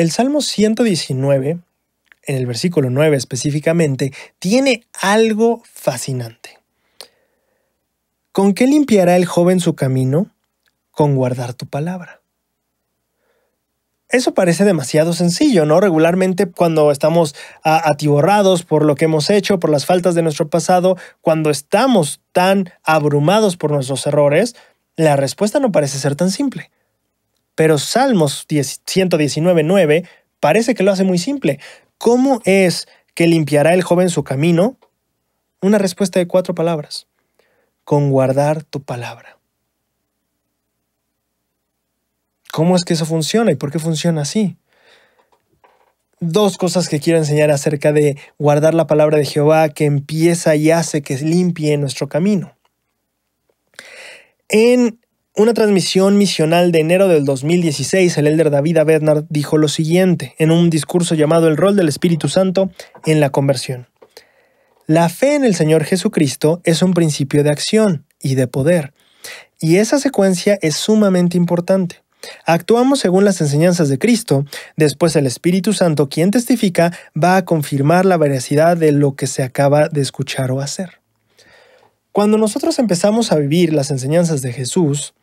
El Salmo 119, en el versículo 9 específicamente, tiene algo fascinante. ¿Con qué limpiará el joven su camino? Con guardar tu palabra. Eso parece demasiado sencillo, ¿no? Regularmente cuando estamos atiborrados por lo que hemos hecho, por las faltas de nuestro pasado, cuando estamos tan abrumados por nuestros errores, la respuesta no parece ser tan simple. Pero Salmos 119:9 parece que lo hace muy simple. ¿Cómo es que limpiará el joven su camino? Una respuesta de 4 palabras. Con guardar tu palabra. ¿Cómo es que eso funciona y por qué funciona así? 2 cosas que quiero enseñar acerca de guardar la palabra de Jehová que empieza y hace que limpie nuestro camino. En una transmisión misional de enero del 2016, el elder David A. Bednar dijo lo siguiente en un discurso llamado El rol del Espíritu Santo en la conversión. La fe en el Señor Jesucristo es un principio de acción y de poder, y esa secuencia es sumamente importante. Actuamos según las enseñanzas de Cristo, después el Espíritu Santo, quien testifica, va a confirmar la veracidad de lo que se acaba de escuchar o hacer. Cuando nosotros empezamos a vivir las enseñanzas de Jesús,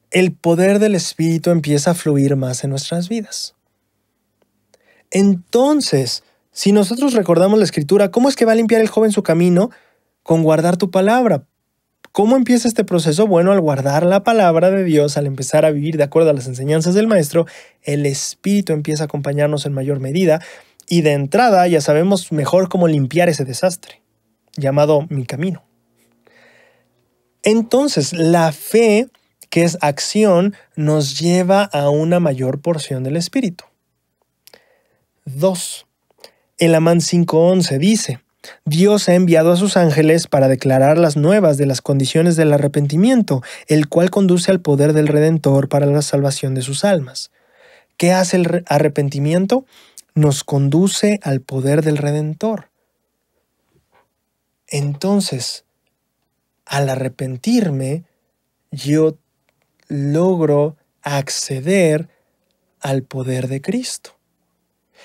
el poder del Espíritu empieza a fluir más en nuestras vidas. Entonces, si nosotros recordamos la Escritura, ¿cómo es que va a limpiar el joven su camino? Con guardar tu palabra. ¿Cómo empieza este proceso? Bueno, al guardar la palabra de Dios, al empezar a vivir de acuerdo a las enseñanzas del Maestro, el Espíritu empieza a acompañarnos en mayor medida y de entrada ya sabemos mejor cómo limpiar ese desastre, llamado mi camino. Entonces, la fe, que es acción, nos lleva a una mayor porción del Espíritu. 2. El Amán 5:11 dice: Dios ha enviado a sus ángeles para declarar las nuevas de las condiciones del arrepentimiento, el cual conduce al poder del Redentor para la salvación de sus almas. ¿Qué hace el arrepentimiento? Nos conduce al poder del Redentor. Entonces, al arrepentirme, yo logro acceder al poder de Cristo.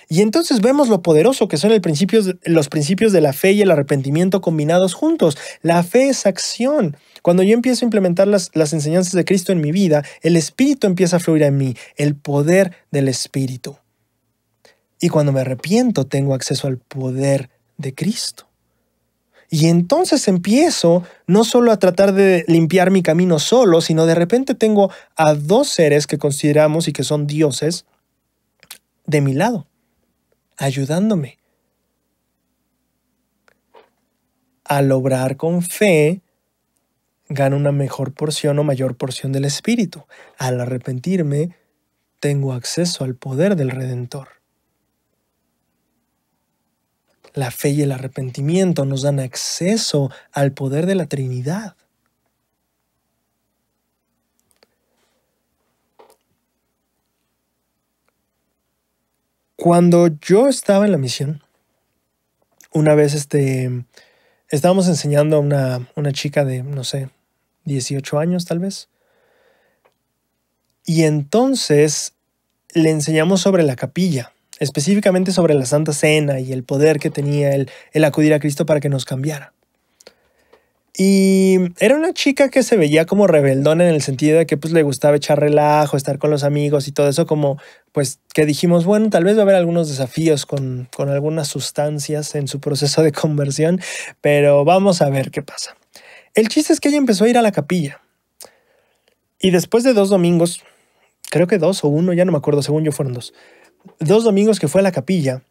Y entonces vemos lo poderoso que son los principios de la fe y el arrepentimiento combinados juntos. La fe es acción. Cuando yo empiezo a implementar las enseñanzas de Cristo en mi vida, el Espíritu empieza a fluir en mí, el poder del Espíritu. Y cuando me arrepiento, tengo acceso al poder de Cristo. Y entonces empiezo no solo a tratar de limpiar mi camino solo, sino de repente tengo a 2 seres que consideramos y que son dioses de mi lado, ayudándome. Al obrar con fe, gano una mejor porción o mayor porción del Espíritu. Al arrepentirme, tengo acceso al poder del Redentor. La fe y el arrepentimiento nos dan acceso al poder de la Trinidad. Cuando yo estaba en la misión, una vez estábamos enseñando a una chica de, 18 años tal vez. Y entonces le enseñamos sobre la capilla, específicamente sobre la Santa Cena y el poder que tenía el acudir a Cristo para que nos cambiara. Y era una chica que se veía como rebeldona en el sentido de que pues le gustaba echar relajo, estar con los amigos y todo eso, como pues que dijimos, bueno, tal vez va a haber algunos desafíos con algunas sustancias en su proceso de conversión, pero vamos a ver qué pasa. El chiste es que ella empezó a ir a la capilla. Y después de 2 domingos, creo que 2 o 1, ya no me acuerdo, según yo fueron 2. 2 domingos que fue a la capilla,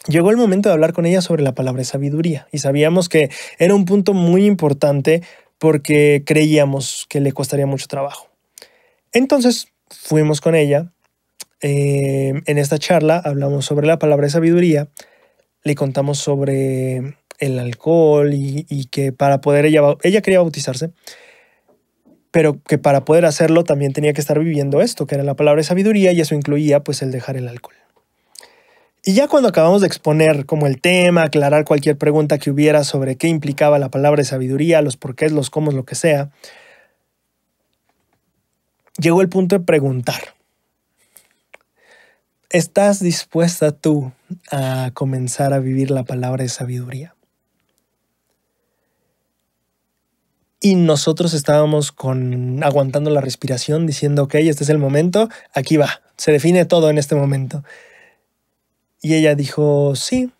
llegó el momento de hablar con ella sobre la palabra de sabiduría. Y sabíamos que era un punto muy importante porque creíamos que le costaría mucho trabajo. Entonces fuimos con ella. En esta charla hablamos sobre la palabra de sabiduría. Le contamos sobre el alcohol y que para poder ella quería bautizarse, pero que para poder hacerlo también tenía que estar viviendo esto, que era la palabra de sabiduría, y eso incluía pues el dejar el alcohol. Y ya cuando acabamos de exponer como el tema, aclarar cualquier pregunta que hubiera sobre qué implicaba la palabra de sabiduría, los porqués, los cómo, lo que sea, llegó el punto de preguntar. ¿Estás dispuesta tú a comenzar a vivir la palabra de sabiduría? Y nosotros estábamos aguantando la respiración, diciendo, ok, este es el momento, aquí va, se define todo en este momento. Y ella dijo, sí.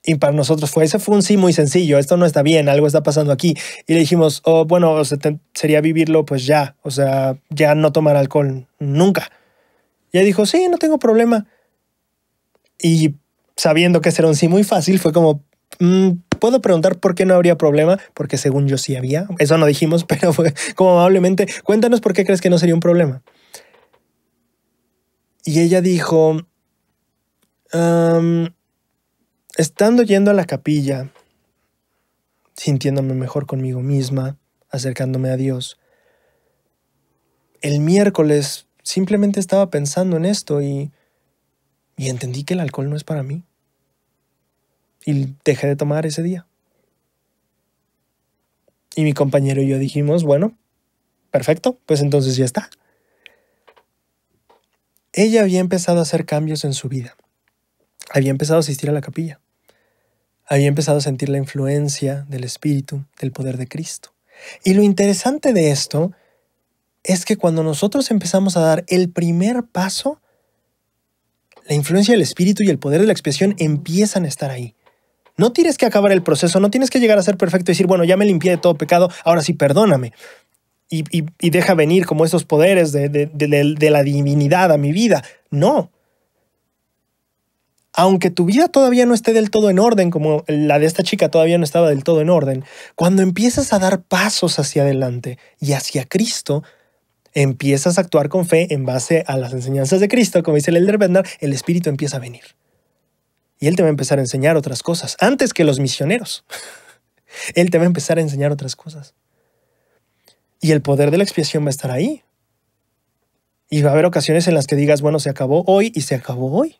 Y para nosotros ese fue un sí muy sencillo, esto no está bien, algo está pasando aquí. Y le dijimos, oh, bueno, o sea, sería vivirlo pues ya, o sea, ya no tomar alcohol nunca. Y ella dijo, sí, no tengo problema. Y sabiendo que ese era un sí muy fácil, fue como, ¿puedo preguntar por qué no habría problema? Porque según yo sí había. Eso no dijimos, pero fue como amablemente, cuéntanos por qué crees que no sería un problema. Y ella dijo, estando yendo a la capilla, sintiéndome mejor conmigo misma, acercándome a Dios, el miércoles simplemente estaba pensando en esto y entendí que el alcohol no es para mí. Y dejé de tomar ese día. Y mi compañero y yo dijimos, bueno, perfecto, pues entonces ya está. Ella había empezado a hacer cambios en su vida. Había empezado a asistir a la capilla. Había empezado a sentir la influencia del Espíritu, del poder de Cristo. Y lo interesante de esto es que cuando nosotros empezamos a dar el primer paso, la influencia del Espíritu y el poder de la expiación empiezan a estar ahí. No tienes que acabar el proceso, no tienes que llegar a ser perfecto y decir, bueno, ya me limpié de todo pecado, ahora sí, perdóname. Y deja venir como esos poderes de la divinidad a mi vida. No. Aunque tu vida todavía no esté del todo en orden, como la de esta chica todavía no estaba del todo en orden, cuando empiezas a dar pasos hacia adelante y hacia Cristo, empiezas a actuar con fe en base a las enseñanzas de Cristo, como dice el Elder Bednar, el Espíritu empieza a venir. Y Él te va a empezar a enseñar otras cosas, antes que los misioneros. Él te va a empezar a enseñar otras cosas. Y el poder de la expiación va a estar ahí. Y va a haber ocasiones en las que digas, bueno, se acabó hoy y se acabó hoy.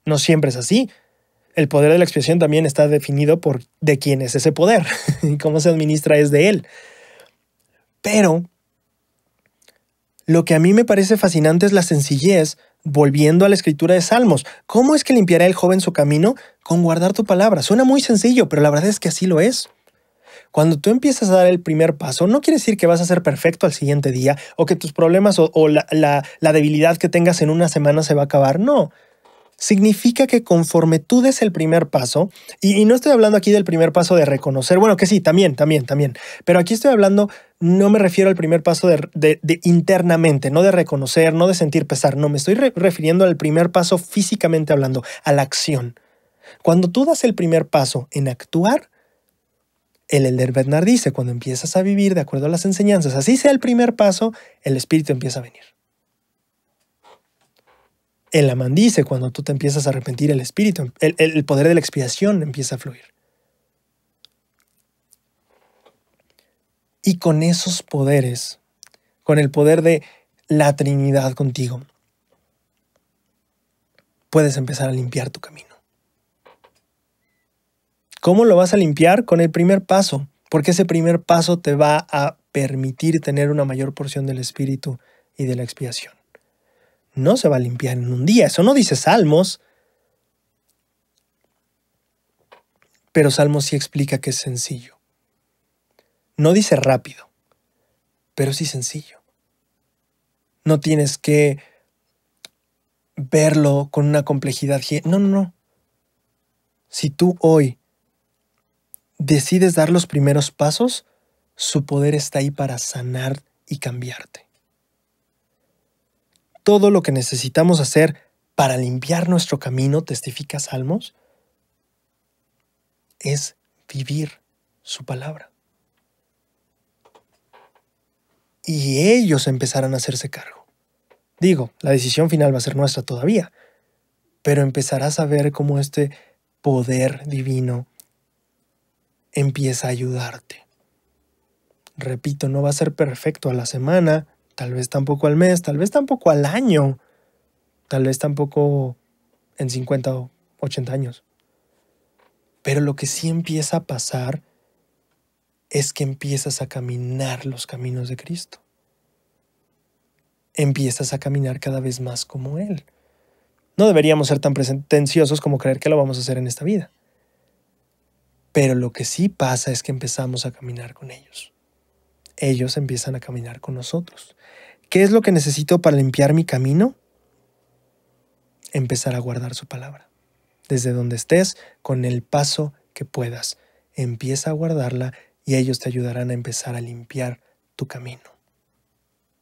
No siempre es así. El poder de la expiación también está definido por de quién es ese poder y cómo se administra es de él. Pero lo que a mí me parece fascinante es la sencillez, volviendo a la escritura de Salmos. ¿Cómo es que limpiará el joven su camino? Con guardar tu palabra. Suena muy sencillo, pero la verdad es que así lo es. Cuando tú empiezas a dar el primer paso, no quiere decir que vas a ser perfecto al siguiente día o que tus problemas o la debilidad que tengas en una semana se va a acabar. No. Significa que conforme tú des el primer paso, y no estoy hablando aquí del primer paso de reconocer, bueno, que sí, también, pero aquí estoy hablando, no me refiero al primer paso de internamente, no de reconocer, no de sentir pesar, no, me estoy refiriendo al primer paso físicamente hablando, a la acción. Cuando tú das el primer paso en actuar, el Elder Bednar dice, cuando empiezas a vivir de acuerdo a las enseñanzas, así sea el primer paso, el Espíritu empieza a venir. El Amán dice, cuando tú te empiezas a arrepentir, el Espíritu, el poder de la expiación empieza a fluir. Y con esos poderes, con el poder de la Trinidad contigo, puedes empezar a limpiar tu camino. ¿Cómo lo vas a limpiar? Con el primer paso, porque ese primer paso te va a permitir tener una mayor porción del Espíritu y de la expiación. No se va a limpiar en un día, eso no dice Salmos, pero Salmos sí explica que es sencillo. No dice rápido, pero sí sencillo. No tienes que verlo con una complejidad. No. Si tú hoy decides dar los primeros pasos, su poder está ahí para sanar y cambiarte. Todo lo que necesitamos hacer para limpiar nuestro camino, testifica Salmos, es vivir su palabra. Y ellos empezarán a hacerse cargo. Digo, la decisión final va a ser nuestra todavía, pero empezarás a ver cómo este poder divino empieza a ayudarte. Repito, no va a ser perfecto a la semana, tal vez tampoco al mes, tal vez tampoco al año, tal vez tampoco en 50 o 80 años. Pero lo que sí empieza a pasar es que empiezas a caminar los caminos de Cristo. empiezas a caminar cada vez más como Él. No deberíamos ser tan pretenciosos como creer que lo vamos a hacer en esta vida. Pero lo que sí pasa es que empezamos a caminar con ellos. Ellos empiezan a caminar con nosotros. ¿Qué es lo que necesito para limpiar mi camino? Empezar a guardar su palabra. Desde donde estés, con el paso que puedas, empieza a guardarla y ellos te ayudarán a empezar a limpiar tu camino.